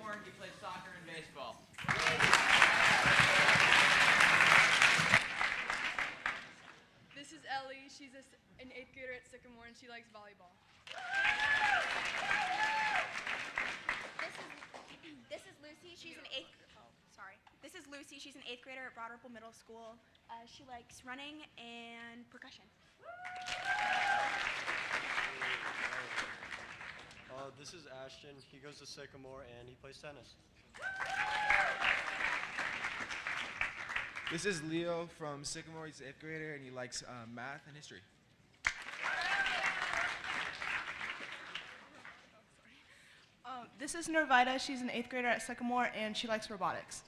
Sycamore. He plays soccer and baseball. This is Ellie. She's an 8th grader at Sycamore, and she likes volleyball. This is Lucy. She's an 8th. This is Lucy. She's an 8th grader at Broad Ripple Middle School. She likes running and percussion. This is Ashton. He goes to Sycamore and he plays tennis. This is Leo from Sycamore. He's an 8th grader and he likes math and history. This is Nervida. She's an 8th grader at Sycamore, and she likes robotics.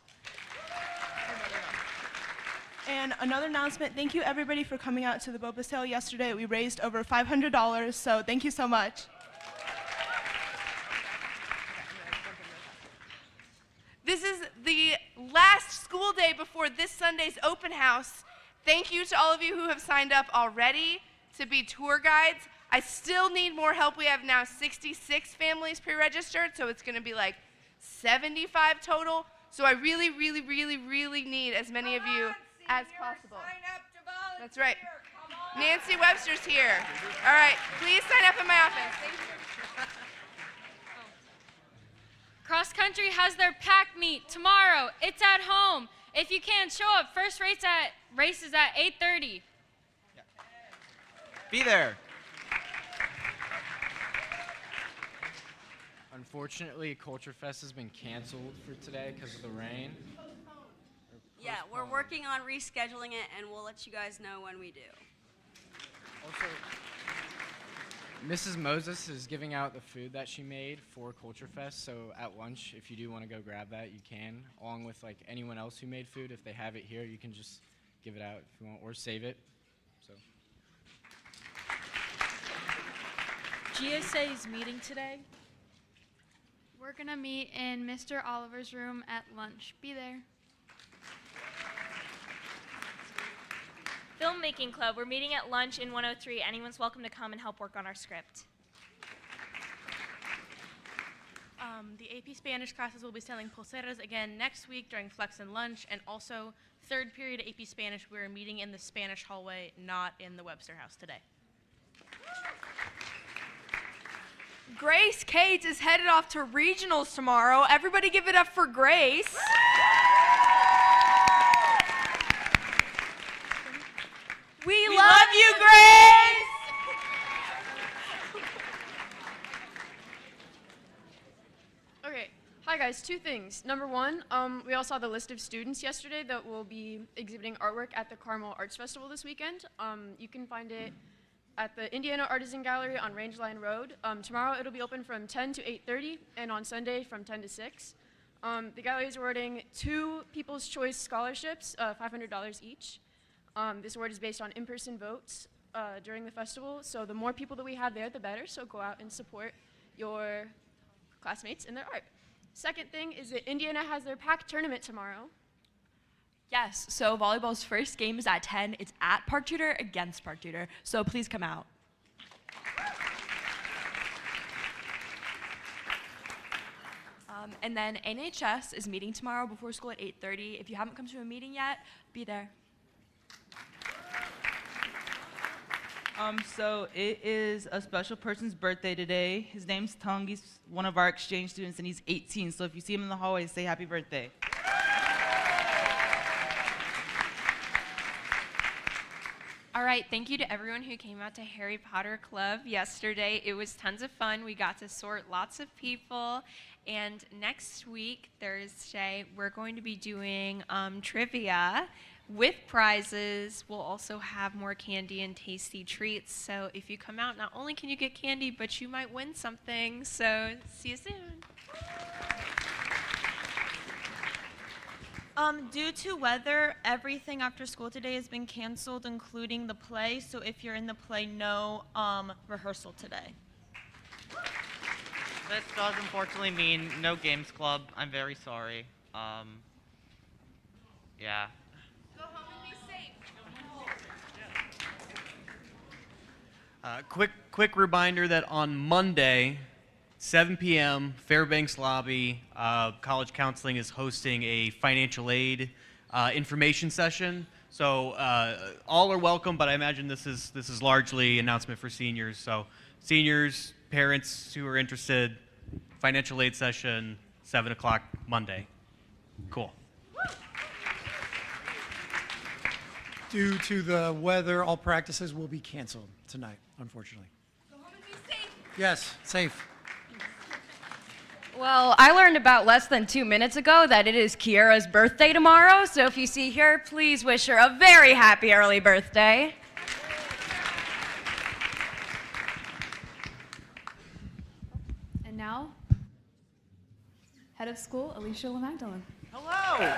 And another announcement, thank you everybody for coming out to the boba sale yesterday. We raised over $500, so thank you so much. This is the last school day before this Sunday's open house. Thank you to all of you who have signed up already to be tour guides. I still need more help. We have now 66 families pre-registered, so it's going to be like 75 total. So I really, really, really, really need as many of you as possible. Sign up to volunteer. That's right. Come on. Nancy Webster's here. All right, please sign up in my office. Thank you. Cross Country has their pack meet tomorrow. It's at home. If you can't show up, first race is at 8:30. Be there. Unfortunately, Culture Fest has been canceled for today because of the rain. Yeah, we're working on rescheduling it, and we'll let you guys know when we do. Also, Mrs. Moses is giving out the food that she made for Culture Fest, so at lunch, if you do want to go grab that, you can, along with like anyone else who made food. If they have it here, you can just give it out if you want, or save it. So. GSA is meeting today. We're going to meet in Mr. Oliver's room at lunch. Be there. Filmmaking Club, we're meeting at lunch in 103. Anyone's welcome to come and help work on our script. The AP Spanish classes will be selling pulseras again next week during Flex and Lunch, and also 3rd period AP Spanish, we're meeting in the Spanish hallway, not in the Webster House today. Grace Cates is headed off to regionals tomorrow. Everybody give it up for Grace. We love you, Grace! Okay, hi guys, 2 things. Number 1, we all saw the list of students yesterday that will be exhibiting artwork at the Carmel Arts Festival this weekend. You can find it at the Indiana Artisan Gallery on Rangeline Road. Tomorrow it'll be open from 10 to 8:30, and on Sunday from 10 to 6. The gallery is awarding 2 People's Choice Scholarships, $500 each. This award is based on in-person votes during the festival, so the more people that we have there, the better, so go out and support your classmates in their art. Second thing is that Indiana has their PAC tournament tomorrow. Yes, so volleyball's first game is at 10. It's at Park Tudor against Park Tudor, so please come out. And then NHS is meeting tomorrow before school at 8:30. If you haven't come to a meeting yet, be there. So it is a special person's birthday today. His name's Tung. He's one of our exchange students, and he's 18. So if you see him in the hallway, say happy birthday. All right, thank you to everyone who came out to Harry Potter Club yesterday. It was tons of fun. We got to sort lots of people. And next week, Thursday, we're going to be doing trivia with prizes. We'll also have more candy and tasty treats. So if you come out, not only can you get candy, but you might win something. So see you soon. Due to weather, everything after school today has been canceled, including the play. So if you're in the play, no rehearsal today. This does unfortunately mean no games club. I'm very sorry. Yeah. Go home and be safe. Quick reminder that on Monday, 7 p.m., Fairbanks lobby. College Counseling is hosting a financial aid information session. So all are welcome, but I imagine this is largely announcement for seniors. So seniors, parents who are interested, financial aid session, 7 o'clock Monday. Cool. Due to the weather, all practices will be canceled tonight, unfortunately. Go home and be safe. Yes, safe. Well, I learned about less than 2 minutes ago that it is Kiara's birthday tomorrow, so if you see her, please wish her a very happy early birthday. And now, Head of School, Alicia LaMagdalene. Hello.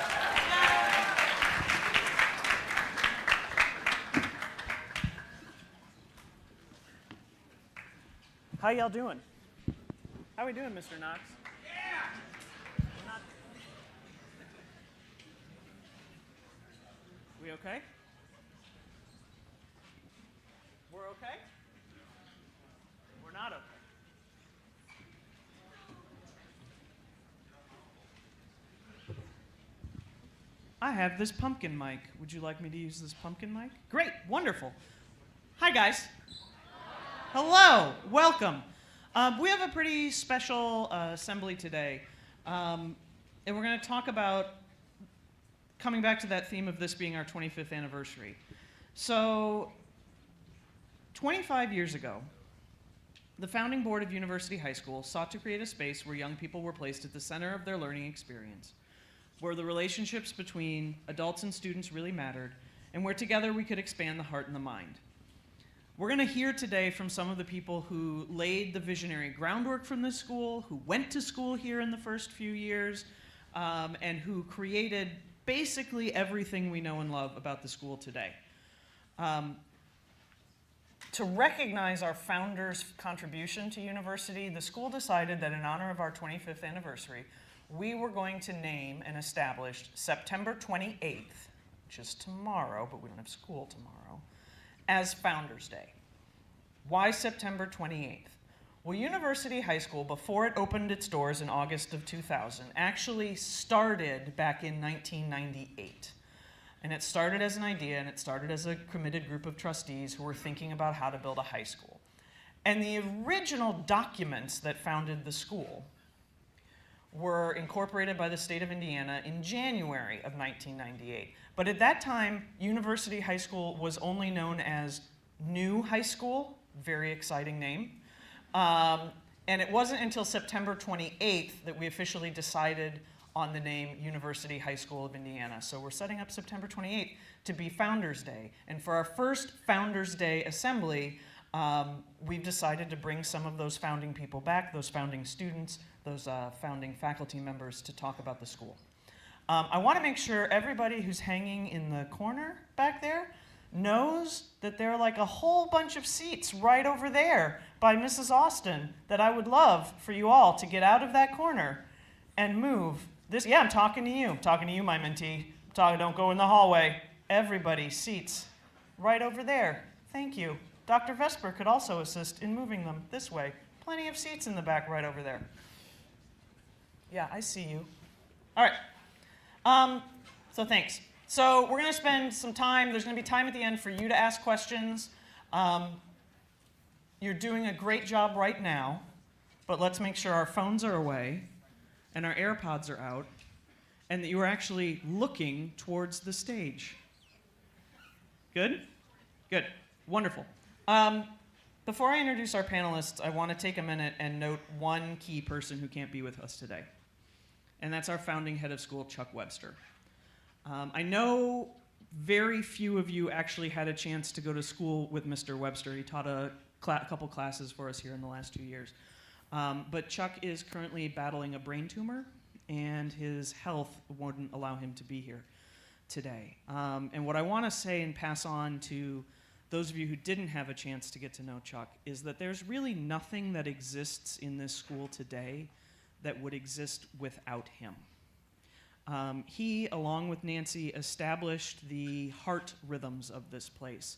How y'all doing? How we doing, Mr. Knox? We okay? We're okay? We're not okay. I have this pumpkin mic. Would you like me to use this pumpkin mic? Great, wonderful. Hi, guys. Hello, welcome. We have a pretty special assembly today, and we're going to talk about coming back to that theme of this being our 25th anniversary. So, 25 years ago, the founding board of University High School sought to create a space where young people were placed at the center of their learning experience, where the relationships between adults and students really mattered, and where together we could expand the heart and the mind. We're going to hear today from some of the people who laid the visionary groundwork from this school, who went to school here in the first few years, and who created basically everything we know and love about the school today. To recognize our founders' contribution to university, the school decided that in honor of our 25th anniversary, we were going to name and establish September 28th, which is tomorrow, but we don't have school tomorrow, as Founders Day. Why September 28th? Well, University High School, before it opened its doors in August of 2000, actually started back in 1998. And it started as an idea, and it started as a committed group of trustees who were thinking about how to build a high school. And the original documents that founded the school were incorporated by the state of Indiana in January of 1998. But at that time, University High School was only known as New High School, very exciting name. And it wasn't until September 28th that we officially decided on the name University High School of Indiana. So we're setting up September 28th to be Founders Day. And for our first Founders Day assembly, we've decided to bring some of those founding people back, those founding students, those founding faculty members to talk about the school. I want to make sure everybody who's hanging in the corner back there knows that there are like a whole bunch of seats right over there by Mrs. Austin that I would love for you all to get out of that corner and move. Yeah, I'm talking to you. I'm talking to you, my mentee. Don't go in the hallway. Everybody, seats right over there. Thank you. Dr. Vesper could also assist in moving them this way. Plenty of seats in the back right over there. Yeah, I see you. All right. So thanks. So we're going to spend some time. There's going to be time at the end for you to ask questions. You're doing a great job right now, but let's make sure our phones are away and our AirPods are out and that you are actually looking towards the stage. Good? Good. Wonderful. Before I introduce our panelists, I want to take a minute and note one key person who can't be with us today, and that's our founding head of school, Chuck Webster. I know very few of you actually had a chance to go to school with Mr. Webster. He taught a couple classes for us here in the last 2 years. But Chuck is currently battling a brain tumor, and his health wouldn't allow him to be here today. And what I want to say and pass on to those of you who didn't have a chance to get to know Chuck is that there's really nothing that exists in this school today that would exist without him. He, along with Nancy, established the heart rhythms of this place,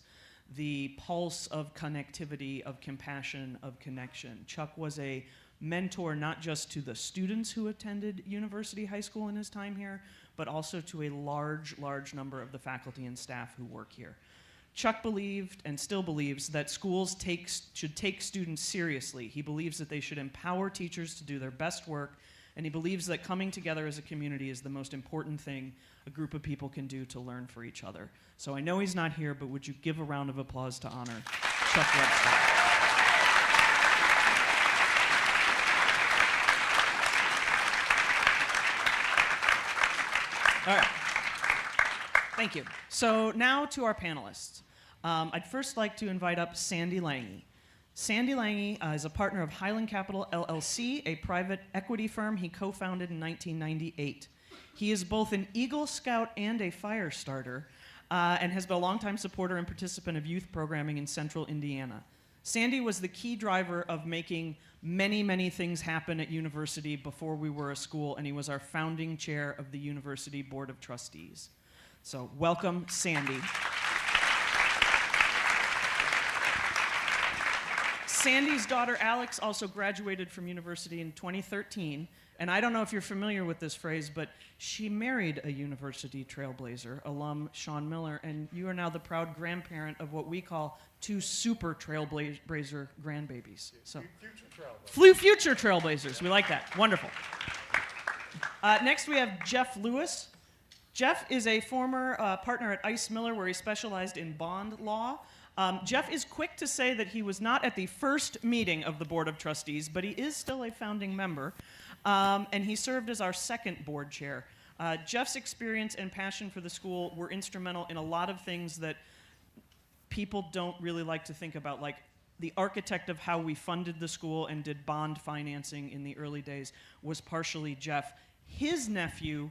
the pulse of connectivity, of compassion, of connection. Chuck was a mentor not just to the students who attended University High School in his time here, but also to a large number of the faculty and staff who work here. Chuck believed and still believes that schools should take students seriously. He believes that they should empower teachers to do their best work, and he believes that coming together as a community is the most important thing a group of people can do to learn for each other. So I know he's not here, but would you give a round of applause to honor Chuck Webster? All right. Thank you. So now to our panelists. I'd first like to invite up Sandy Lange. Sandy Lange is a partner of Highland Capital LLC, a private equity firm he co-founded in 1998. He is both an Eagle Scout and a fire starter, and has been a longtime supporter and participant of youth programming in central Indiana. Sandy was the key driver of making many things happen at university before we were a school, and he was our founding chair of the University Board of Trustees. So welcome, Sandy. Sandy's daughter, Alex, also graduated from university in 2013, and I don't know if you're familiar with this phrase, but she married a university trailblazer, alum Sean Miller, and you are now the proud grandparent of what we call two super trailblazer grandbabies. So, future trailblazers. We like that. Wonderful. Next, we have Jeff Lewis. Jeff is a former partner at Ice Miller, where he specialized in bond law. Jeff is quick to say that he was not at the first meeting of the Board of Trustees, but he is still a founding member, and he served as our second board chair. Jeff's experience and passion for the school were instrumental in a lot of things that people don't really like to think about, like the architect of how we funded the school and did bond financing in the early days was partially Jeff. His nephew,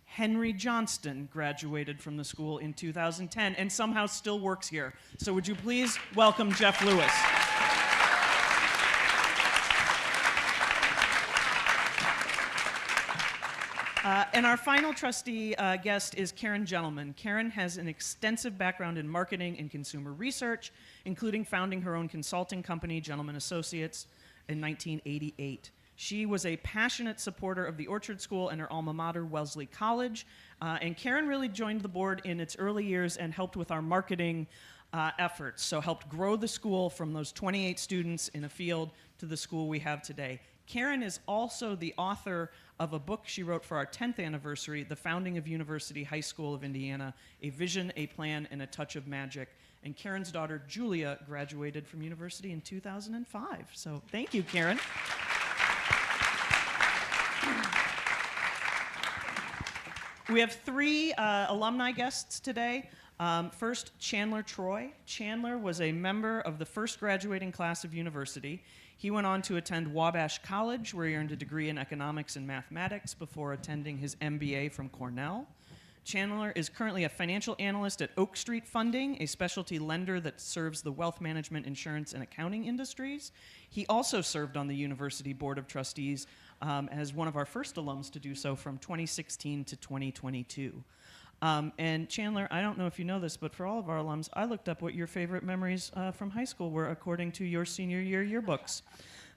Henry Johnston, graduated from the school in 2010 and somehow still works here. So would you please welcome Jeff Lewis. And our final trustee guest is Karen Gentleman. Karen has an extensive background in marketing and consumer research, including founding her own consulting company, Gentleman Associates, in 1988. She was a passionate supporter of the Orchard School and her alma mater, Wellesley College. And Karen really joined the board in its early years and helped with our marketing efforts. So helped grow the school from those 28 students in a field to the school we have today. Karen is also the author of a book she wrote for our 10th anniversary, The Founding of University High School of Indiana, A Vision, a Plan, and a Touch of Magic. And Karen's daughter, Julia, graduated from university in 2005. So thank you, Karen. We have three alumni guests today. First, Chandler Troy. Chandler was a member of the first graduating class of university. He went on to attend Wabash College, where he earned a degree in economics and mathematics before attending his MBA from Cornell. Chandler is currently a financial analyst at Oak Street Funding, a specialty lender that serves the wealth management, insurance, and accounting industries. He also served on the University Board of Trustees as one of our first alums to do so from 2016 to 2022. And Chandler, I don't know if you know this, but for all of our alums, I looked up what your favorite memories from high school were according to your senior year yearbooks.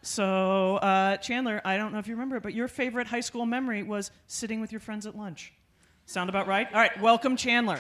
So Chandler, I don't know if you remember it, but your favorite high school memory was sitting with your friends at lunch. Sound about right? All right, welcome Chandler.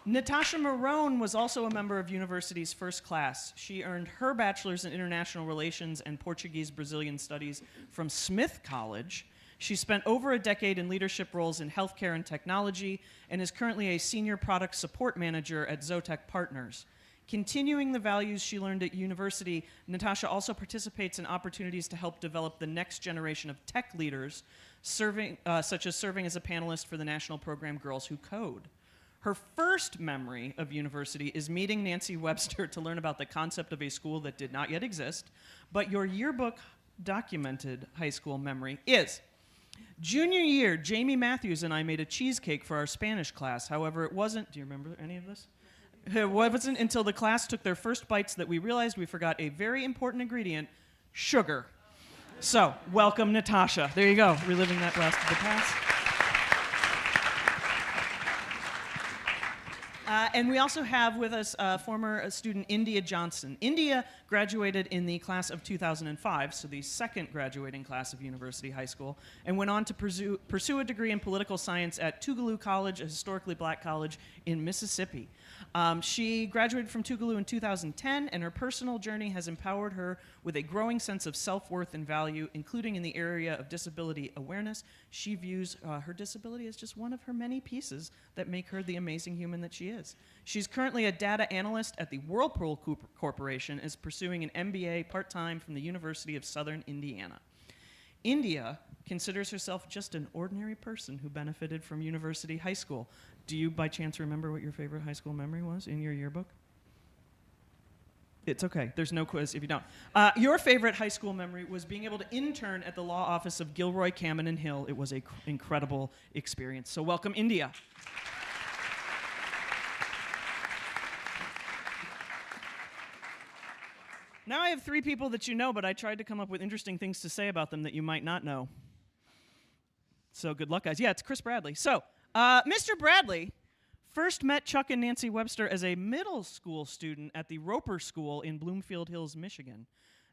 Natasha Marone was also a member of university's first class. She earned her bachelor's in international relations and Portuguese Brazilian studies from Smith College. She spent over a decade in leadership roles in healthcare and technology and is currently a senior product support manager at Zotec Partners. Continuing the values she learned at university, Natasha also participates in opportunities to help develop the next generation of tech leaders, such as serving as a panelist for the national program Girls Who Code. Her first memory of university is meeting Nancy Webster to learn about the concept of a school that did not yet exist, but your yearbook documented high school memory is: junior year, Jamie Matthews and I made a cheesecake for our Spanish class. However, it wasn't, do you remember any of this? It wasn't until the class took their first bites that we realized we forgot a very important ingredient, sugar. So, welcome Natasha. There you go, reliving that blast of the past. And we also have with us former student India Johnson. India graduated in the class of 2005, so the second graduating class of University High School, and went on to pursue a degree in political science at Tougaloo College, a historically black college in Mississippi. She graduated from Tougaloo in 2010, and her personal journey has empowered her with a growing sense of self-worth and value, including in the area of disability awareness. She views her disability as just one of her many pieces that make her the amazing human that she is. She's currently a data analyst at the Whirlpool Corporation, is pursuing an MBA part-time from the University of Southern Indiana. India considers herself just an ordinary person who benefited from University High School. Do you by chance remember what your favorite high school memory was in your yearbook? It's okay, there's no quiz if you don't. Your favorite high school memory was being able to intern at the law office of Gilroy, Kamen and Hill. It was an incredible experience. So welcome, India. Now I have three people that you know, but I tried to come up with interesting things to say about them that you might not know. So good luck, guys. Yeah, it's Chris Bradley. So, Mr. Bradley first met Chuck and Nancy Webster as a middle school student at the Roper School in Bloomfield Hills, Michigan.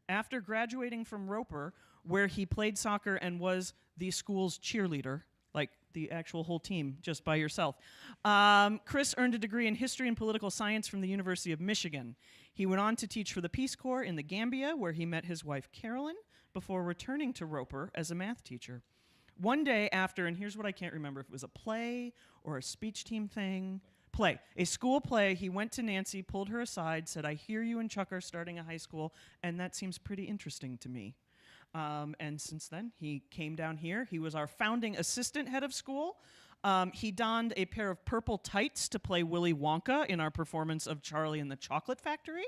After graduating from Roper, where he played soccer and was the school's cheerleader, like the actual whole team, just by yourself, Chris earned a degree in history and political science from the University of Michigan. He went on to teach for the Peace Corps in the Gambia, where he met his wife Carolyn, before returning to Roper as a math teacher. One day after, and here's what I can't remember, if it was a play or a speech team thing, a school play, he went to Nancy, pulled her aside, said, "I hear you and Chuck are starting a high school, and that seems pretty interesting to me." And since then, he came down here. He was our founding assistant head of school. He donned a pair of purple tights to play Willy Wonka in our performance of Charlie and the Chocolate Factory.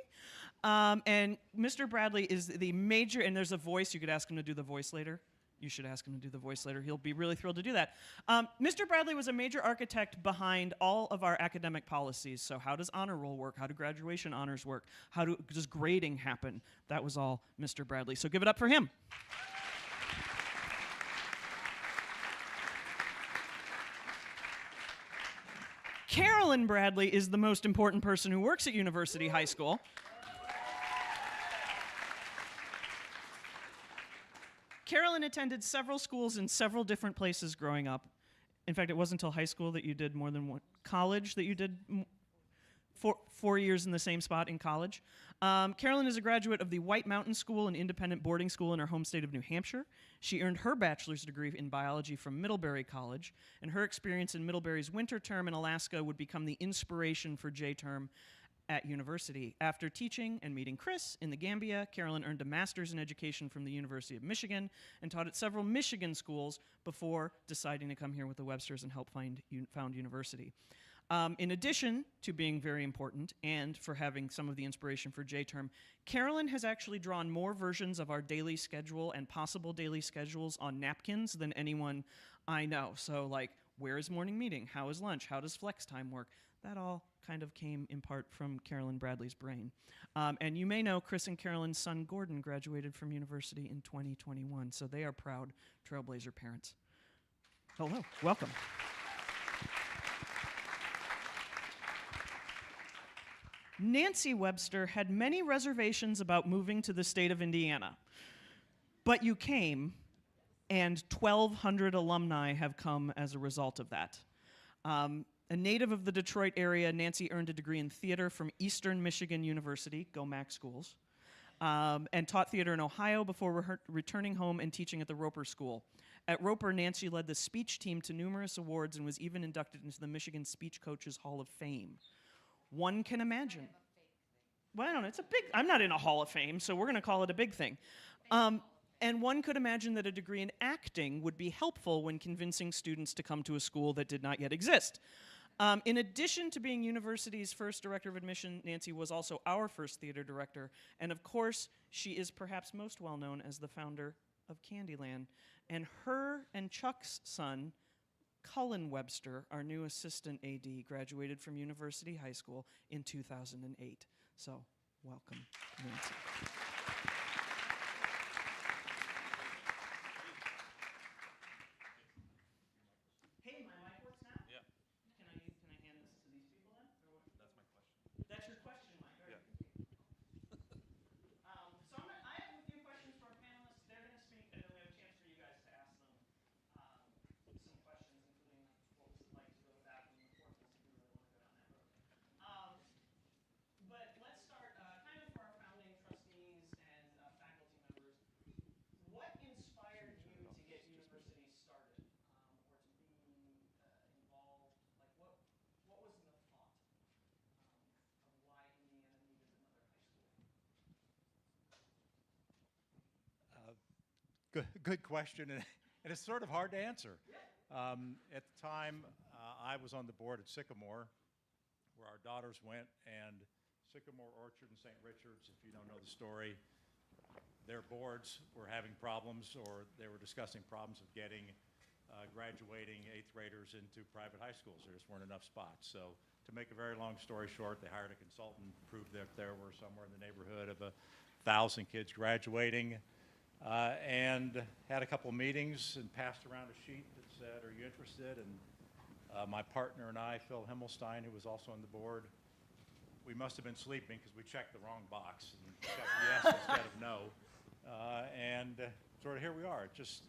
And Mr. Bradley is the major, and there's a voice, you could ask him to do the voice later. You should ask him to do the voice later. He'll be really thrilled to do that. Mr. Bradley was a major architect behind all of our academic policies. So how does honor roll work? How do graduation honors work? How does grading happen? That was all Mr. Bradley. So give it up for him. Carolyn Bradley is the most important person who works at University High School. Carolyn attended several schools in several different places growing up. In fact, it wasn't until high school that you did more than one. College that you did 4 years in the same spot in college. Carolyn is a graduate of the White Mountain School, an independent boarding school in her home state of New Hampshire. She earned her bachelor's degree in biology from Middlebury College, and her experience in Middlebury's winter term in Alaska would become the inspiration for J-term at university. After teaching and meeting Chris in the Gambia, Carolyn earned a master's in education from the University of Michigan and taught at several Michigan schools before deciding to come here with the Websters and help found university. In addition to being very important and for having some of the inspiration for J-term, Carolyn has actually drawn more versions of our daily schedule and possible daily schedules on napkins than anyone I know. So like, where is morning meeting? How is lunch? How does flex time work? That all kind of came in part from Carolyn Bradley's brain. And you may know Chris and Carolyn's son Gordon graduated from university in 2021, so they are proud Trailblazer parents. Hello, welcome. Nancy Webster had many reservations about moving to the state of Indiana, but you came, and 1,200 alumni have come as a result of that. A native of the Detroit area, Nancy earned a degree in theater from Eastern Michigan University, go Mac schools, and taught theater in Ohio before returning home and teaching at the Roper School. At Roper, Nancy led the speech team to numerous awards and was even inducted into the Michigan Speech Coaches Hall of Fame. One can imagine. Well, I don't know, it's a big, I'm not in a Hall of Fame, so we're gonna call it a big thing. And one could imagine that a degree in acting would be helpful when convincing students to come to a school that did not yet exist. In addition to being university's first director of admission, Nancy was also our first theater director. And of course, she is perhaps most well known as the founder of Candyland. And her and Chuck's son, Cullen Webster, our new assistant AD, graduated from University High School in 2008. So, welcome, Nancy. Hey, my mic works now? Yeah. Can I hand this to these people then? good question, and it's sort of hard to answer. At the time, I was on the board at Sycamore, where our daughters went, and Sycamore Orchard and St. Richard's, if you don't know the story, their boards were having problems, or they were discussing problems of getting graduating 8th graders into private high schools. There just weren't enough spots. So to make a very long story short, they hired a consultant, proved that there were somewhere in the neighborhood of 1,000 kids graduating, and had a couple meetings and passed around a sheet that said, "Are you interested?" And my partner and I, Phil Himmelstein, who was also on the board, we must have been sleeping because we checked the wrong box and checked yes instead of no. And sort of here we are. It's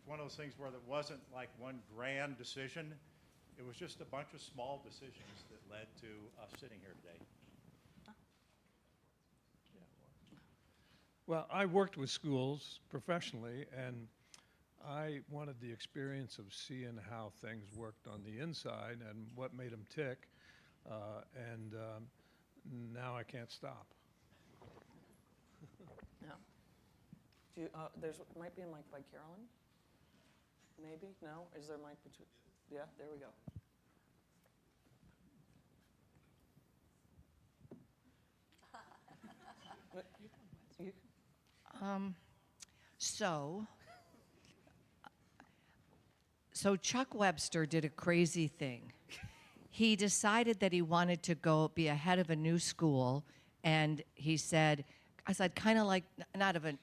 one of those things where there wasn't like one grand decision. It was just a bunch of small decisions that led to us sitting here today. Well, I worked with schools professionally, and I wanted the experience of seeing how things worked on the inside and what made them tick, and now I can't stop. Yeah. There's might be a mic by Carolyn. Maybe? No? Is there a mic between? Yeah, there we go. So Chuck Webster did a crazy thing. He decided that he wanted to go be a head of a new school, and he said, I said, kind of like, not of a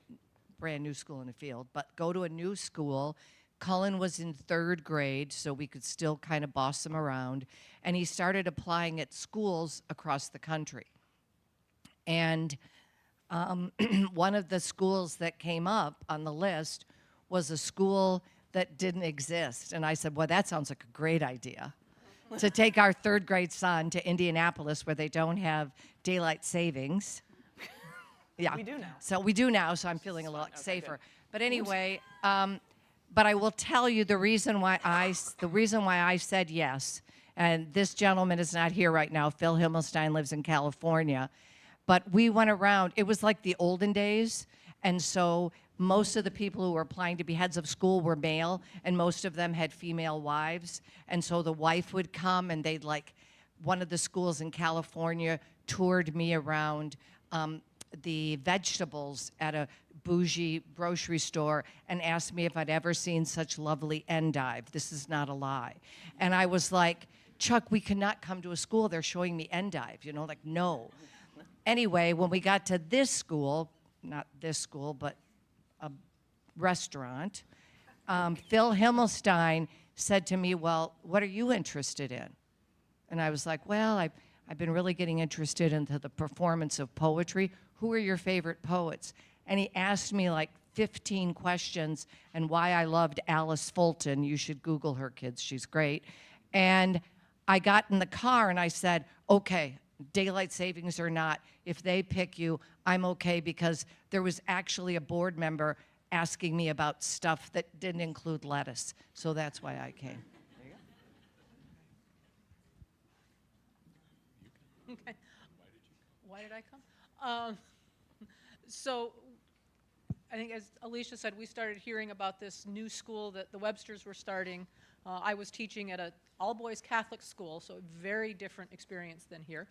brand new school in the field, but go to a new school. Cullen was in 3rd grade, so we could still kind of boss him around. And he started applying at schools across the country. And one of the schools that came up on the list was a school that didn't exist. And I said, well, that sounds like a great idea, to take our 3rd grade son to Indianapolis, where they don't have daylight savings. Yeah. We do now. So we do now, so I'm feeling a lot safer. Good. But anyway, but I will tell you the reason why I said yes, and this gentleman is not here right now. Phil Himmelstein lives in California. But we went around. It was like the olden days, and so most of the people who were applying to be heads of school were male, and most of them had female wives. And so the wife would come, and they'd one of the schools in California toured me around the vegetables at a bougie grocery store and asked me if I'd ever seen such lovely endive. This is not a lie. And I was like, Chuck, we cannot come to a school. They're showing me endive, no. Anyway, when we got to this school, not this school, but a restaurant, Phil Himmelstein said to me, well, what are you interested in? And I was like, well, I've been really getting interested into the performance of poetry. Who are your favorite poets? And he asked me 15 questions and why I loved Alice Fulton. You should Google her, kids. She's great. And I got in the car and I said, okay, daylight savings or not, if they pick you, I'm okay, because there was actually a board member asking me about stuff that didn't include lettuce. So that's why I came. Okay. Why did I come? So I think, as Alicia said, we started hearing about this new school that the Websters were starting. I was teaching at an all-boys Catholic school, so a very different experience than here.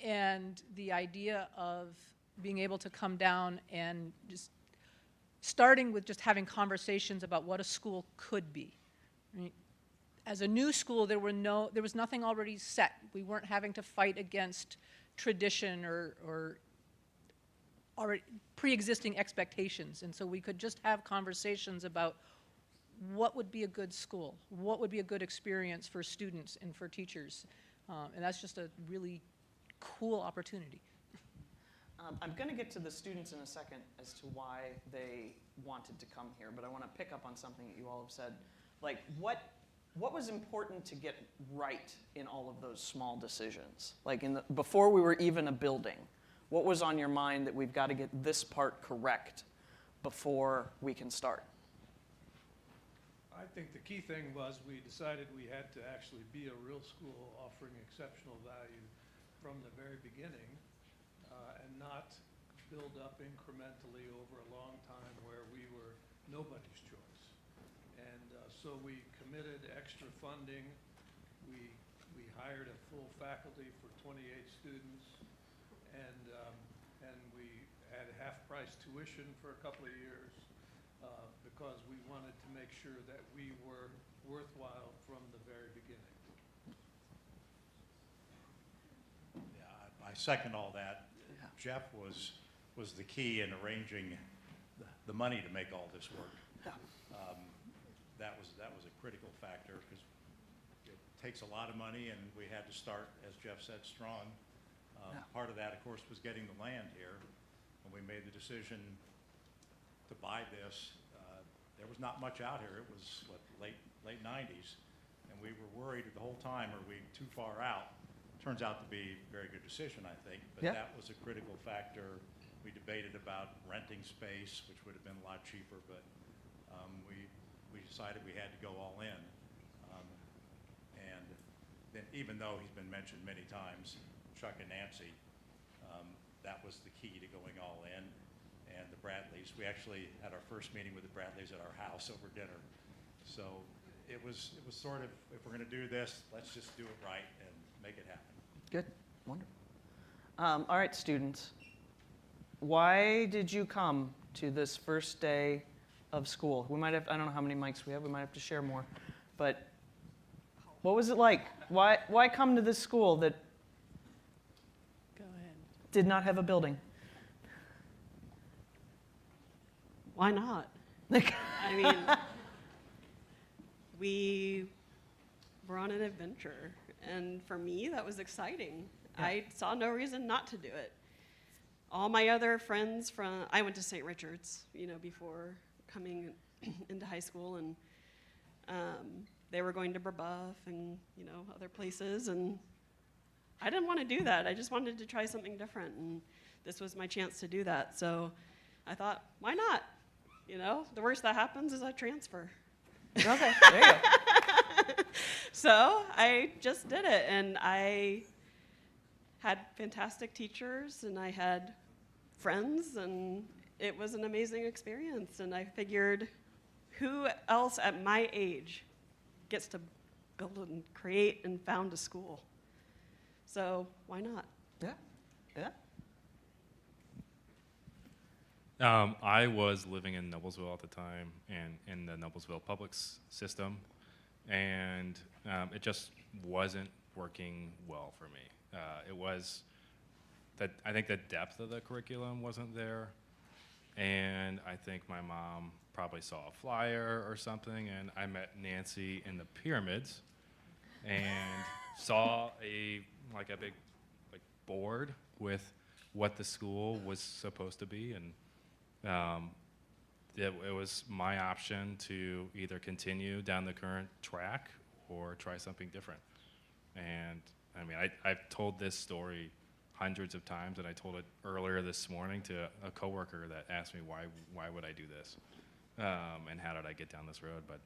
And the idea of being able to come down and just starting with just having conversations about what a school could be. I mean, as a new school, there was nothing already set. We weren't having to fight against tradition or already pre-existing expectations. And so we could just have conversations about what would be a good school, what would be a good experience for students and for teachers. And that's just a really cool opportunity. I'm going to get to the students in a second as to why they wanted to come here, but I want to pick up on something that you all have said. What was important to get right in all of those small decisions? Before we were even a building, what was on your mind that we've got to get this part correct before we can start? I think the key thing was we decided we had to actually be a real school offering exceptional value from the very beginning, and not build up incrementally over a long time where we were nobody's choice. And so we committed extra funding. We hired a full faculty for 28 students, and we had half-price tuition for a couple of years because we wanted to make sure that we were worthwhile from the very beginning. I second all that. Jeff was the key in arranging the money to make all this work. That was a critical factor because it takes a lot of money, and we had to start, as Jeff said, strong. Part of that, of course, was getting the land here. When we made the decision to buy this, there was not much out here. It was late 90s, and we were worried the whole time, are we too far out? Turns out to be a very good decision, I think, but that was a critical factor. We debated about renting space, which would have been a lot cheaper, but we decided we had to go all in. And then, even though he's been mentioned many times, Chuck and Nancy, that was the key to going all in. And the Bradleys, we actually had our first meeting with the Bradleys at our house over dinner. So it was sort of, if we're going to do this, let's just do it right and make it happen. Good, wonderful. All right, students, why did you come to this first day of school? We might have, I don't know how many mics we have, we might have to share more, but what was it like? Why come to this school that did not have a building? Why not? I mean, we were on an adventure, and for me, that was exciting. Yeah. I saw no reason not to do it. All my other friends I went to St. Richard's, before coming into high school, and they were going to Brebeuf and, other places, and I didn't want to do that. I just wanted to try something different, and this was my chance to do that. So I thought, why not? The worst that happens is I transfer. Okay, there you go. So I just did it, and I had fantastic teachers, and I had friends, and it was an amazing experience. And I figured, who else at my age gets to build and create and found a school? So why not? Yeah. I was living in Noblesville at the time, and in the Noblesville public system, and it just wasn't working well for me. It was that I think the depth of the curriculum wasn't there, and I think my mom probably saw a flyer or something, and I met Nancy in the pyramids, and saw a big board with what the school was supposed to be, and it was my option to either continue down the current track or try something different. And I mean, I've told this story hundreds of times, and I told it earlier this morning to a coworker that asked me why would I do this, and how did I get down this road. But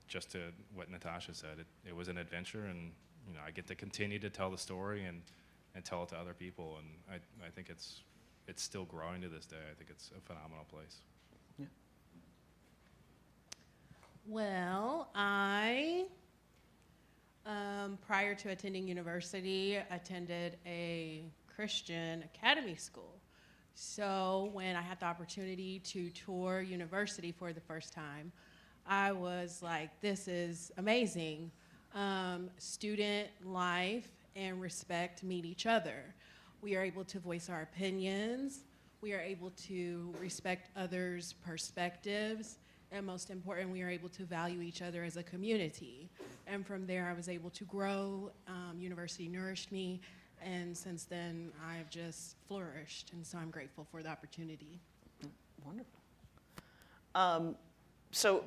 just to what Natasha said, it was an adventure, and I get to continue to tell the story and tell it to other people, and I think it's still growing to this day. I think it's a phenomenal place. Yeah. Well, I, prior to attending university, attended a Christian academy school. So when I had the opportunity to tour university for the first time, I was like, this is amazing. Student life and respect meet each other. We are able to voice our opinions. We are able to respect others' perspectives. And most important, we are able to value each other as a community. And from there, I was able to grow. University nourished me. And since then, I've just flourished. And so I'm grateful for the opportunity. Wonderful. So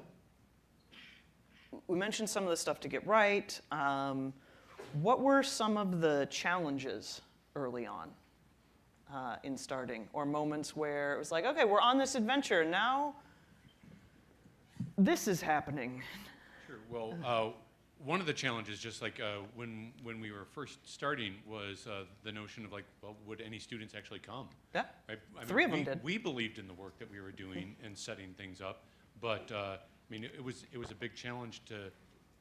we mentioned some of the stuff to get right. What were some of the challenges early on in starting, or moments where it was like, okay, we're on this adventure, now this is happening? Sure. Well, one of the challenges, just like when we were first starting, was the notion of like, well, would any students actually come? Yeah. Right? I Three of them we, did. We believed in the work that we were doing and setting things up, but I mean, it was a big challenge to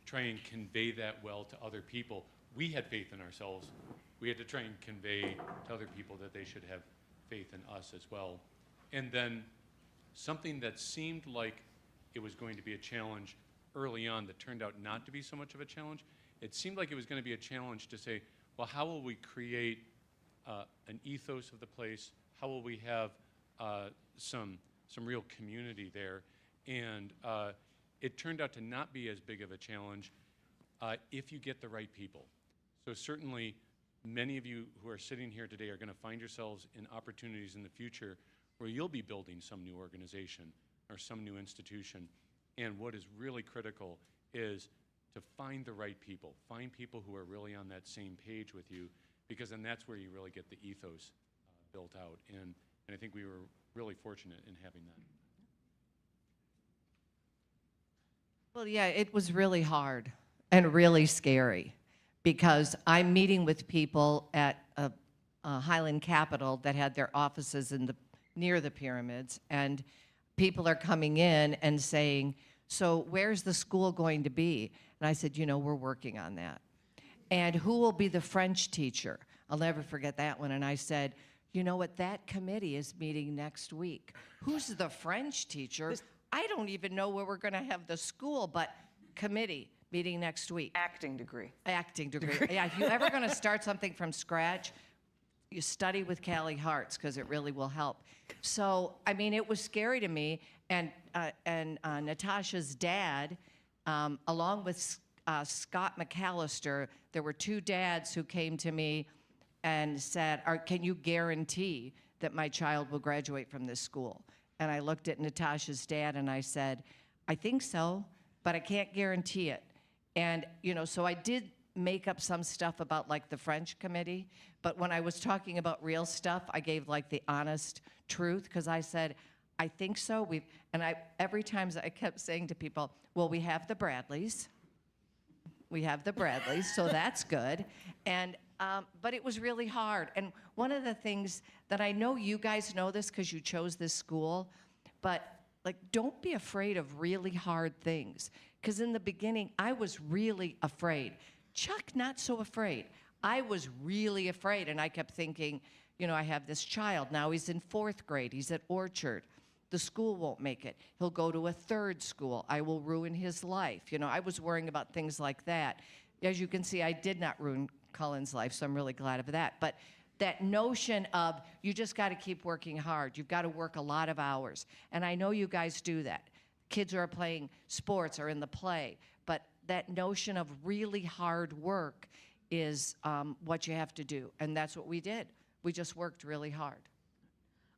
try and convey that well to other people. We had faith in ourselves. We had to try and convey to other people that they should have faith in us as well. And then something that seemed like it was going to be a challenge early on that turned out not to be so much of a challenge. It seemed like it was going to be a challenge to say, well, how will we create an ethos of the place? How will we have some real community there? And it turned out to not be as big of a challenge if you get the right people. So certainly, many of you who are sitting here today are going to find yourselves in opportunities in the future where you'll be building some new organization or some new institution. And what is really critical is to find the right people. Find people who are really on that same page with you, because then that's where you really get the ethos built out. And I think we were really fortunate in having that. Well, yeah, it was really hard and really scary, because I'm meeting with people at Highland Capital that had their offices near the pyramids, and people are coming in and saying, so where's the school going to be? And I said, we're working on that. And who will be the French teacher? I'll never forget that one. And I said, you know what, that committee is meeting next week. Who's the French teacher? I don't even know where we're going to have the school, but committee meeting next week. Acting degree. Acting degree. Yeah, if you're ever going to start something from scratch, you study with Callie Hartz, because it really will help. So, I mean, it was scary to me. And Natasha's dad, along with Scott McAllister, there were two dads who came to me and said, can you guarantee that my child will graduate from this school? And I looked at Natasha's dad and I said, I think so, but I can't guarantee it. And, so I did make up some stuff about like the French committee, but when I was talking about real stuff, I gave like the honest truth, because I said, I think so. Every time I kept saying to people, well, we have the Bradleys. We have the Bradleys, so that's good. And, but it was really hard. And one of the things that I know you guys know this because you chose this school, but like, don't be afraid of really hard things. Because in the beginning, I was really afraid. Chuck, not so afraid. I was really afraid, and I kept thinking, I have this child. Now he's in 4th grade. He's at Orchard. The school won't make it. He'll go to a 3rd school. I will ruin his life. I was worrying about things like that. As you can see, I did not ruin Cullen's life, so I'm really glad of that. But that notion of you just got to keep working hard. You've got to work a lot of hours. And I know you guys do that. Kids who are playing sports or in the play. But that notion of really hard work is what you have to do. And that's what we did. We just worked really hard.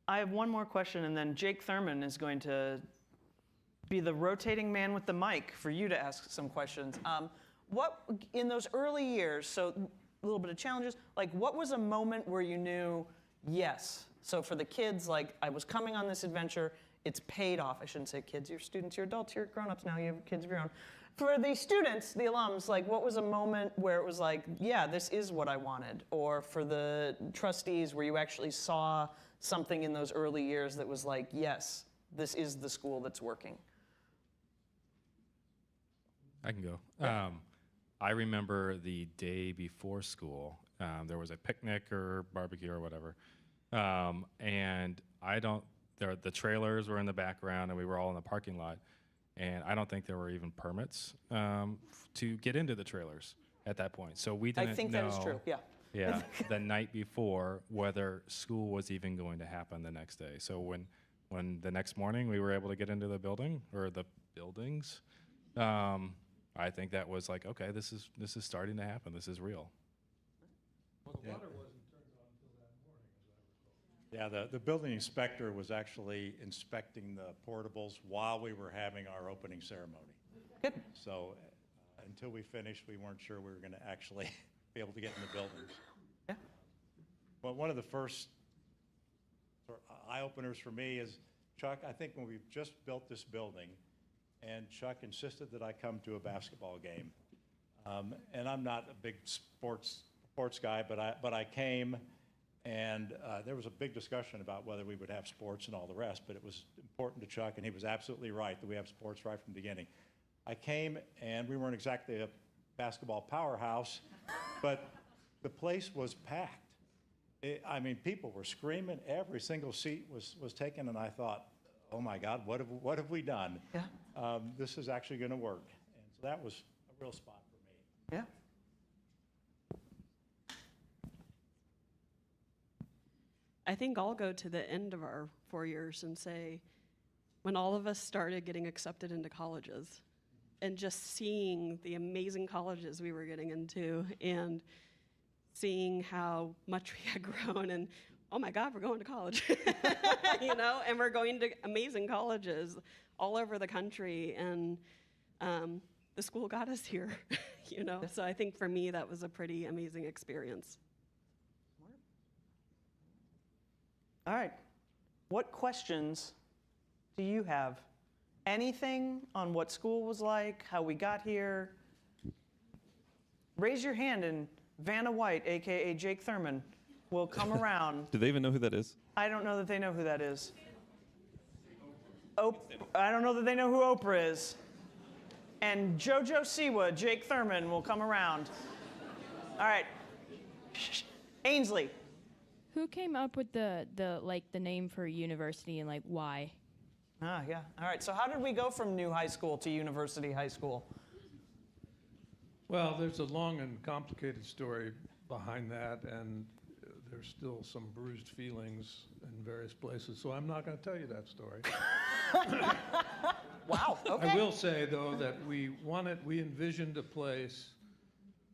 I have one more question, and then Jake Thurman is going to be the rotating man with the mic for you to ask some questions. What, in those early years, so a little bit of challenges, like what was a moment where you knew, yes? So for the kids, like I was coming on this adventure, it's paid off. I shouldn't say kids, you're students, you're adults, you're grown-ups now, you have kids of your own. For the students, the alums, like what was a moment where it was like, yeah, this is what I wanted? Or for the trustees, where you actually saw something in those early years that was like, yes, this is the school that's working? I can go. I remember the day before school, there was a picnic or barbecue or whatever, and the trailers were in the background and we were all in the parking lot, and I don't think there were even permits to get into the trailers at that point. So we didn't know. I think that is true, yeah. Yeah, the night before, whether school was even going to happen the next day. So when the next morning we were able to get into the building or the buildings, I think that was like, okay, this is starting to happen. This is real. Well, the water wasn't turned on until that morning, as I recall. Yeah, the building inspector was actually inspecting the portables while we were having our opening ceremony. Good. So until we finished, we weren't sure we were going to actually be able to get in the buildings. Yeah. But one of the first sort of eye-openers for me is, Chuck, I think when we just built this building, and Chuck insisted that I come to a basketball game, And I'm not a big sports guy, but I came, and there was a big discussion about whether we would have sports and all the rest, but it was important to Chuck, and he was absolutely right that we have sports right from the beginning. I came, and we weren't exactly a basketball powerhouse, but the place was packed. I mean, people were screaming. Every single seat was taken, and I thought, oh my God, what have we done? Yeah. This is actually going to work. And so that was a real spot for me. Yeah. I think I'll go to the end of our 4 years and say, when all of us started getting accepted into colleges and just seeing the amazing colleges we were getting into and seeing how much we had grown and, oh my God, we're going to college, you know, and we're going to amazing colleges all over the country. And the school got us here, you know. So I think for me, that was a pretty amazing experience. All right. What questions do you have? Anything on what school was like, how we got here? Raise your hand and Vanna White, AKA Jake Thurman, will come around. Do they even know who that is? I don't know that they know who that is. I don't know that they know who Oprah is. And JoJo Siwa, Jake Thurman, will come around. All right. Ainsley. Who came up with the name for university and like why? Ah, yeah. All right. So how did we go from new high school to university high school? Well, there's a long and complicated story behind that, and there's still some bruised feelings in various places, so I'm not going to tell you that story. Wow, okay. I will say, though, that we envisioned a place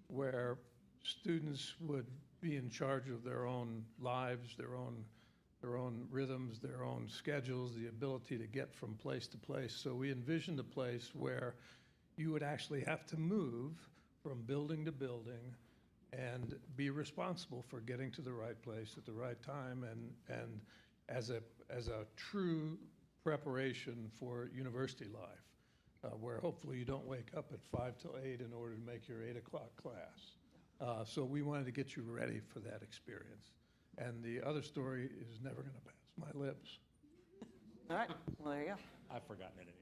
where students would be in charge of their own lives, their own rhythms, their own schedules, the ability to get from place to place. So we envisioned a place where you would actually have to move from building to building and be responsible for getting to the right place at the right time, and as a true preparation for university life, where hopefully you don't wake up at 5 till 8 in order to make your 8 o'clock class. So we wanted to get you ready for that experience. And the other story is never going to pass my lips. All right, well, there you go. I've forgotten it anyway.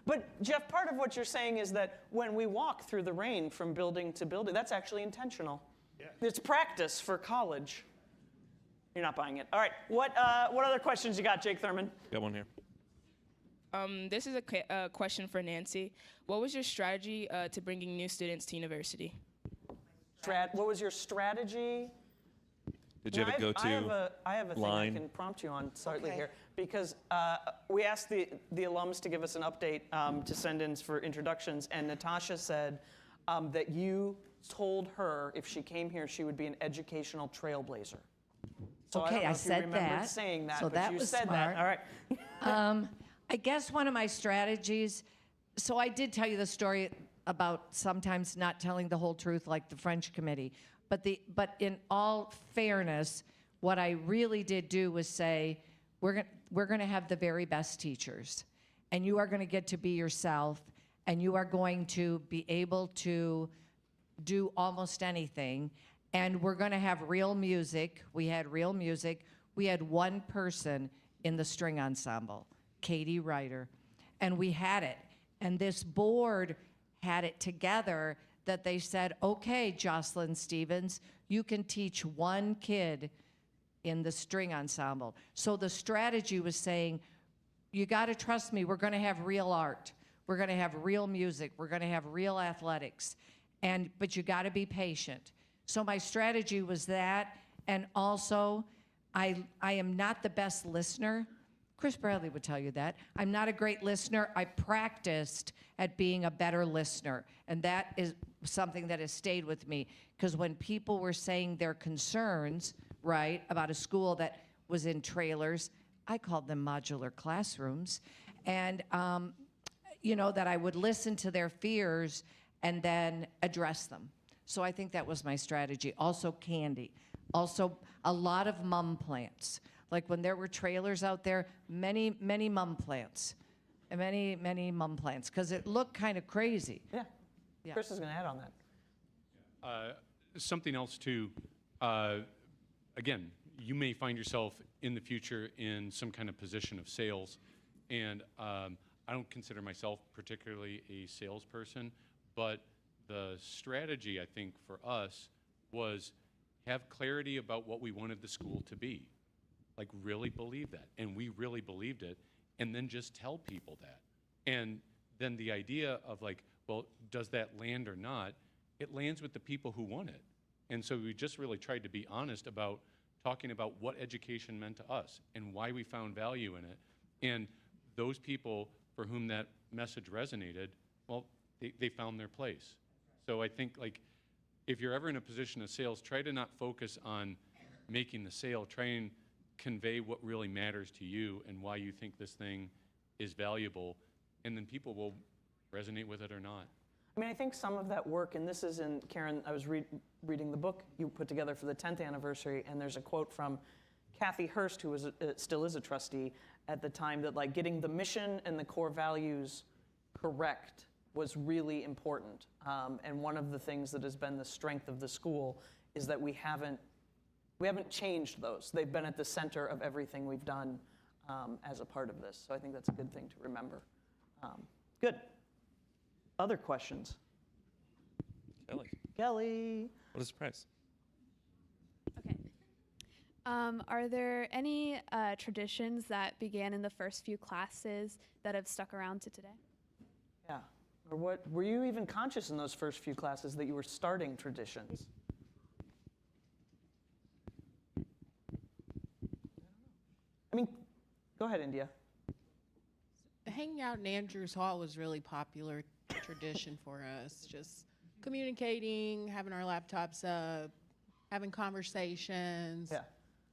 But Jeff, part of what you're saying is that when we walk through the rain from building to building, that's actually intentional. Yeah. It's practice for college. You're not buying it. All right, what other questions you got, Jake Thurman? Got one here. This is a question for Nancy. What was your strategy to bringing new students to university? What was your strategy? Did you have a go-to I have a thing line? I can prompt you on slightly here, because we asked the alums to give us an update to send in for introductions, and Natasha said that you told her if she came here, she would be an educational trailblazer. So Okay, I don't know I if said you remembered that. saying that, So but that you was said smart. that. All right. I guess one of my strategies, so I did tell you the story about sometimes not telling the whole truth, like the French committee. But in all fairness, what I really did do was say, we're going to have the very best teachers, and you are going to get to be yourself, and you are going to be able to do almost anything, and we're going to have real music. We had real music. We had one person in the string ensemble, Katie Ryder, and we had it. And this board had it together that they said, okay, Jocelyn Stevens, you can teach one kid in the string ensemble. So the strategy was saying, you got to trust me, we're going to have real art. We're going to have real music. We're going to have real athletics. But you got to be patient. So my strategy was that, and also I am not the best listener. Chris Bradley would tell you that. I'm not a great listener. I practiced at being a better listener, and that is something that has stayed with me, because when people were saying their concerns, right, about a school that was in trailers, I called them modular classrooms, and that I would listen to their fears and then address them. So I think that was my strategy. Also candy. Also a lot of mum plants. Like when there were trailers out there, many mum plants. Many mum plants, because it looked kind of crazy. Yeah. Yeah. Chris is going to add on that. Something else too, again, you may find yourself in the future in some kind of position of sales, and I don't consider myself particularly a salesperson, but the strategy, I think, for us was have clarity about what we wanted the school to be. Like, really believe that, and we really believed it, and then just tell people that. And then the idea of like, well, does that land or not? It lands with the people who want it. And so we just really tried to be honest about talking about what education meant to us and why we found value in it. And those people for whom that message resonated, well, they found their place. So I think, like, if you're ever in a position of sales, try to not focus on making the sale. Try and convey what really matters to you and why you think this thing is valuable, and then people will resonate with it or not. I mean, I think some of that work, and this is in, Karen, I was reading the book you put together for the 10th anniversary, and there's a quote from Kathy Hurst, who was still is a trustee at the time, that like getting the mission and the core values correct was really important. And one of the things that has been the strength of the school is that we haven't changed those. They've been at the center of everything we've done as a part of this. So I think that's a good thing to remember. Good. Other questions? Kelly. What is the price? Are there any traditions that began in the first few classes that have stuck around to today? Yeah. Or what, were you even conscious in those first few classes that you were starting traditions? I mean, go ahead, India. Hanging out in Andrews Hall was really popular tradition for us. Just communicating, having our laptops up, having conversations. Yeah.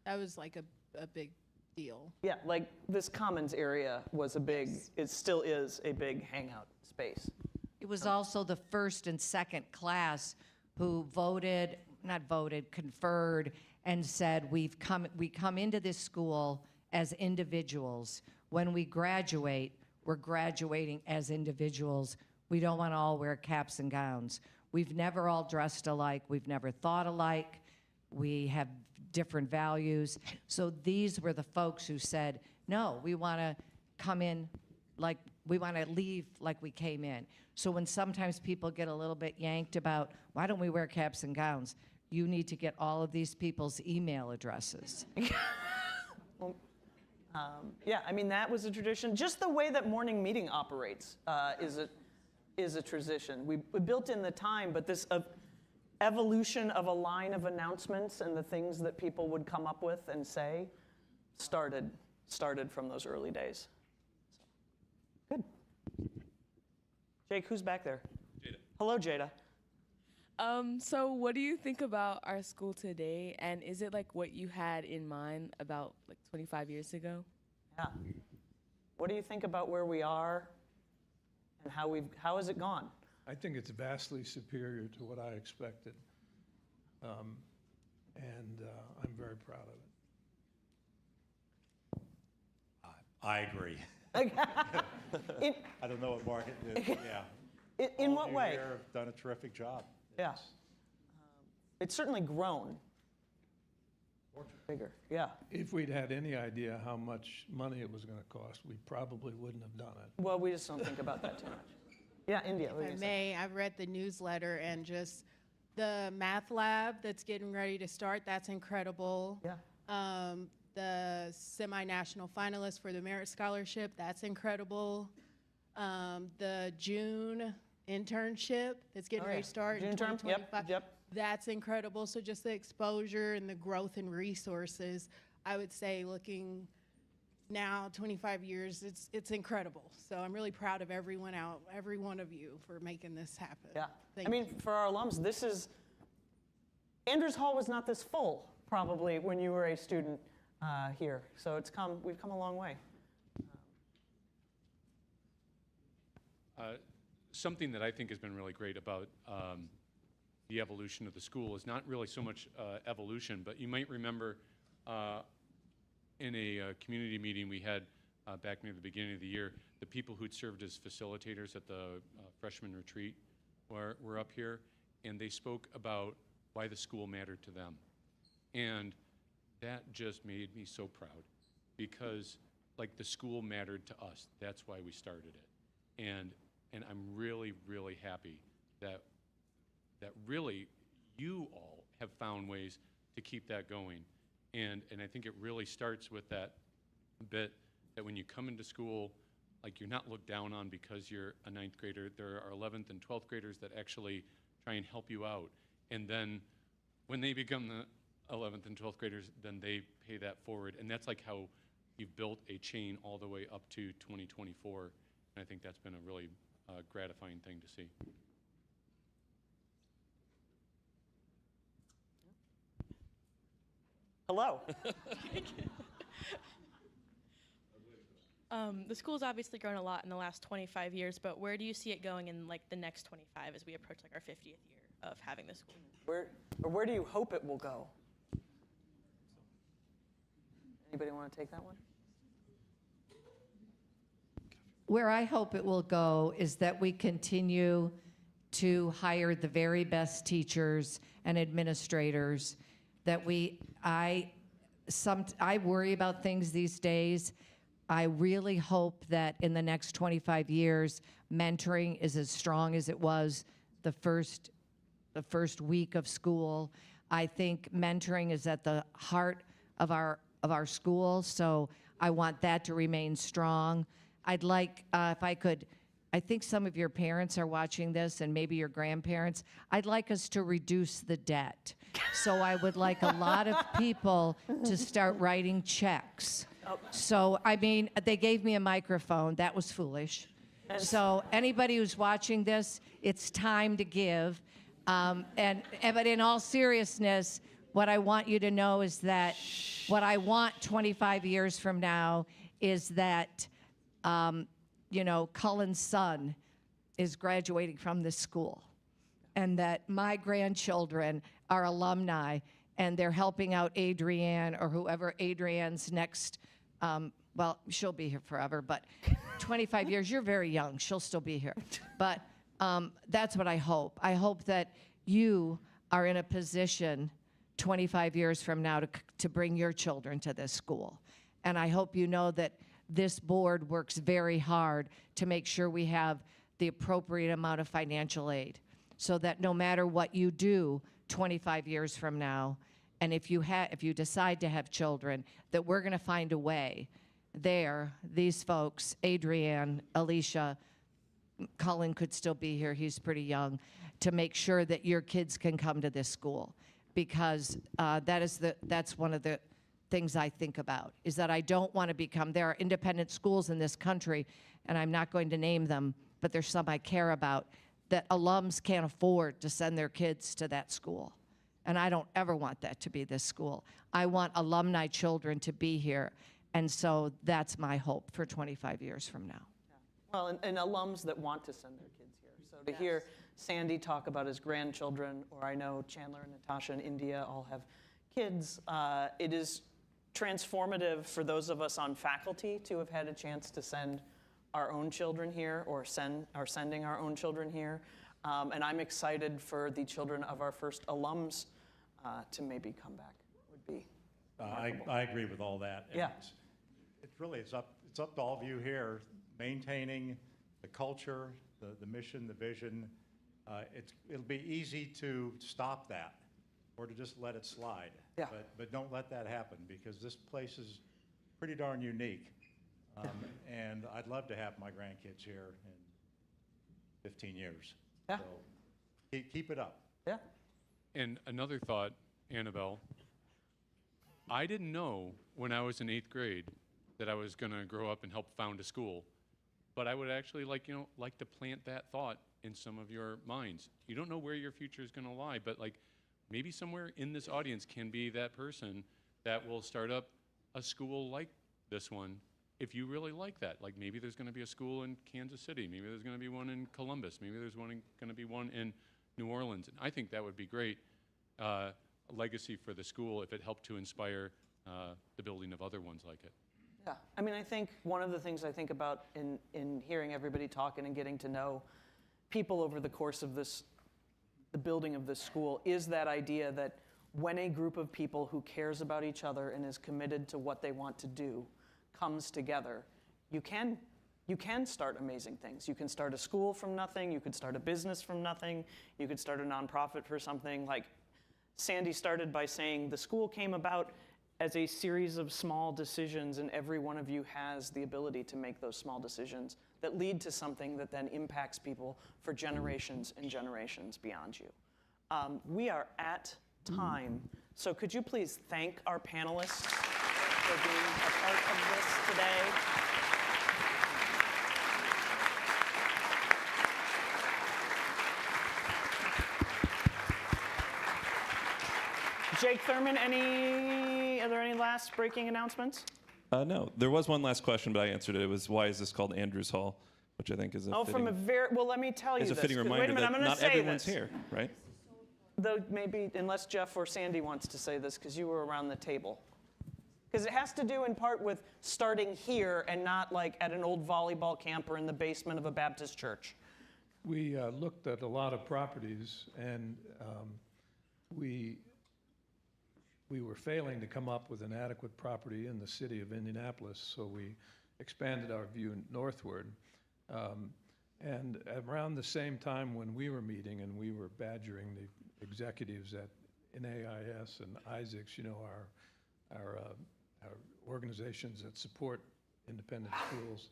That was like a big deal. Yeah, like this commons area was a big, it still is a big hangout space. It was also the first and second class who conferred and said, we come into this school as individuals. When we graduate, we're graduating as individuals. We don't want to all wear caps and gowns. We've never all dressed alike. We've never thought alike. We have different values. So these were the folks who said, no, we want to come in like, we want to leave like we came in. So when sometimes people get a little bit yanked about, why don't we wear caps and gowns? You need to get all of these people's email addresses. Yeah, I mean, that was a tradition. Just the way that morning meeting operates is a tradition. We built in the time, but this evolution of a line of announcements and the things that people would come up with and say started from those early days. Good. Jake, who's back there? Jada. Hello, Jada. So what do you think about our school today, and is it like what you had in mind about like 25 years ago? Yeah. What do you think about where we are and how has it gone? I think it's vastly superior to what I expected. I'm very proud of it. I agree. I don't know what Mark did. Yeah. In what way? Have done a terrific job. Yeah. It's certainly grown. Bigger, yeah. If we'd had any idea how much money it was going to cost, we probably wouldn't have done it. Well, we just don't think about that too much. Yeah, India. If I may, I've read the newsletter and just the math lab that's getting ready to start, that's incredible. Yeah. The semi-national finalist for the Merit Scholarship, that's incredible. The June internship that's getting ready to start in June term? 2025. Yep. That's incredible. So just the exposure and the growth and resources, I would say looking now, 25 years, it's incredible. So I'm really proud of every one of you for making this happen. Yeah. Thank I mean, you. for our alums, Andrews Hall was not this full probably when you were a student here. So we've come a long way. Something that I think has been really great about the evolution of the school is not really so much evolution, but you might remember in a community meeting we had back near the beginning of the year, the people who'd served as facilitators at the freshman retreat, were up here, and they spoke about why the school mattered to them. And that just made me so proud, because like the school mattered to us. That's why we started it. And I'm really, really happy that really you all have found ways to keep that going. And I think it really starts with that bit that when you come into school, like, you're not looked down on because you're a 9th grader. There are 11th and 12th graders that actually try and help you out. And then when they become the 11th and 12th graders, then they pay that forward. And that's like how you've built a chain all the way up to 2024. And I think that's been a really gratifying thing to see. Hello. The school's obviously grown a lot in the last 25 years, but where do you see it going in like the next 25 as we approach like our 50th year of having the school? Where do you hope it will go? Anybody want to take that one? Where I hope it will go is that we continue to hire the very best teachers and administrators. That I worry about things these days. I really hope that in the next 25 years, mentoring is as strong as it was the first week of school. I think mentoring is at the heart of our school, so I want that to remain strong. I'd like, if I could, I think some of your parents are watching this and maybe your grandparents. I'd like us to reduce the debt. So I would like a lot of people to start writing checks. So, I mean, they gave me a microphone. That was foolish. So anybody who's watching this, it's time to give. But in all seriousness, what I want you to know is that what I want 25 years from now is that, Cullen's son is graduating from this school, and that my grandchildren are alumni, and they're helping out Adrienne or whoever Adrienne's next, well, she'll be here forever, but 25 years, you're very young, she'll still be here. But that's what I hope. I hope that you are in a position 25 years from now to bring your children to this school. And I hope you know that this board works very hard to make sure we have the appropriate amount of financial aid, so that no matter what you do 25 years from now, and if you decide to have children, that we're going to find a way these folks, Adrienne, Alicia, Cullen could still be here, he's pretty young, to make sure that your kids can come to this school. Because that's one of the things I think about, is that I don't want to there are independent schools in this country, and I'm not going to name them, but there's some I care about, that alums can't afford to send their kids to that school. And I don't ever want that to be this school. I want alumni children to be here. And so that's my hope for 25 years from now. Well, and alums that want to send their kids here. So to hear Sandy talk about his grandchildren, or I know Chandler and Natasha and India all have kids, it is transformative for those of us on faculty to have had a chance to send our own children here, or are sending our own children here. And I'm excited for the children of our first alums to maybe come back. Would be I agree with all that. Yeah. It's up to all of you here, maintaining the culture, the mission, the vision. It'll be easy to stop that or to just let it slide. Yeah. But don't let that happen, because this place is pretty darn unique. And I'd love to have my grandkids here in 15 years. Yeah. So keep it up. Yeah. And another thought, Annabelle, I didn't know when I was in 8th grade that I was going to grow up and help found a school. But I would actually like to plant that thought in some of your minds. You don't know where your future is going to lie, but like maybe somewhere in this audience can be that person that will start up a school like this one. If you really like that, like maybe there's going to be a school in Kansas City, maybe there's going to be one in Columbus, maybe there's going to be one in New Orleans. And I think that would be great legacy for the school if it helped to inspire the building of other ones like it. Yeah, I mean, I think one of the things I think about in hearing everybody talking and getting to know people over the course of the building of this school, is that idea that when a group of people who cares about each other and is committed to what they want to do comes together, you can start amazing things. You can start a school from nothing. You could start a business from nothing. You could start a nonprofit for something. Like Sandy started by saying the school came about as a series of small decisions, and every one of you has the ability to make those small decisions that lead to something that then impacts people for generations and generations beyond you. We are at time, so could you please thank our panelists for being a part of this today? Jake Thurman, are there any last breaking announcements? No, there was one last question, but I answered it. It was, why is this called Andrews Hall? Which I think is a well, let me tell you is a this. fitting Wait a reminder minute, I'm that gonna not say everyone's this. here, right? Though maybe, unless Jeff or Sandy wants to say this, because you were around the table. Because it has to do in part with starting here and not like at an old volleyball camp or in the basement of a Baptist church. We looked at a lot of properties, and we were failing to come up with an adequate property in the city of Indianapolis, so we expanded our view northward. And around the same time when we were meeting and we were badgering the executives at NAIS and ISACS, you know, our organizations that support independent schools.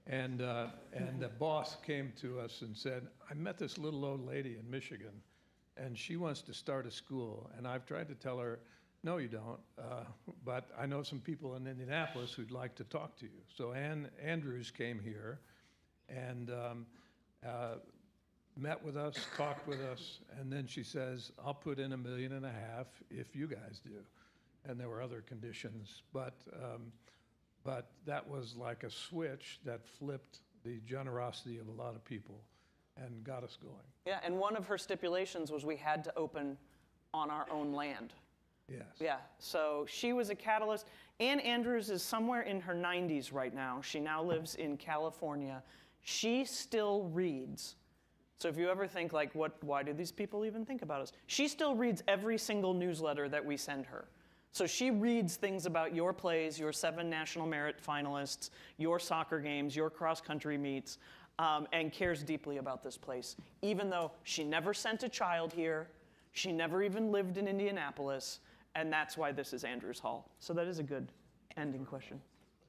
And the boss came to us and said, I met this little old lady in Michigan, and she wants to start a school. And I've tried to tell her, no, you don't, but I know some people in Indianapolis who'd like to talk to you. So Ann Andrews came here and met with us, talked with us, and then she says, I'll put in $1.5 million if you guys do. And there were other conditions, but that was like a switch that flipped the generosity of a lot of people and got us going. Yeah, and one of her stipulations was we had to open on our own land. Yes. Yeah, so she was a catalyst. Ann Andrews is somewhere in her 90s right now. She now lives in California. She still reads. So if you ever think like, why do these people even think about us? She still reads every single newsletter that we send her. So she reads things about your plays, your 7 National Merit finalists, your soccer games, your cross-country meets, and cares deeply about this place. Even though she never sent a child here, she never even lived in Indianapolis, and that's why this is Andrews Hall. So that is a good ending question.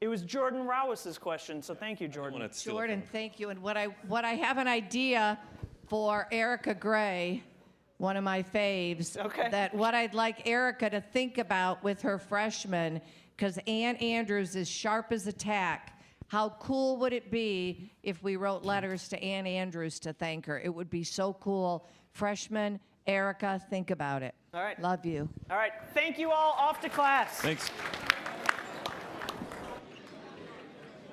It was Jordan Rowis's question, so thank you, Jordan. Jordan, thank you. And what I have an idea for Erica Gray, one of my faves, that what I'd like Erica to think about with her freshmen, because Ann Andrews is sharp as a tack. How cool would it be if we wrote letters to Ann Andrews to thank her? It would be so cool. Freshmen, Erica, think about it. All right. Love you. All right, thank you all. Off to class. Thanks.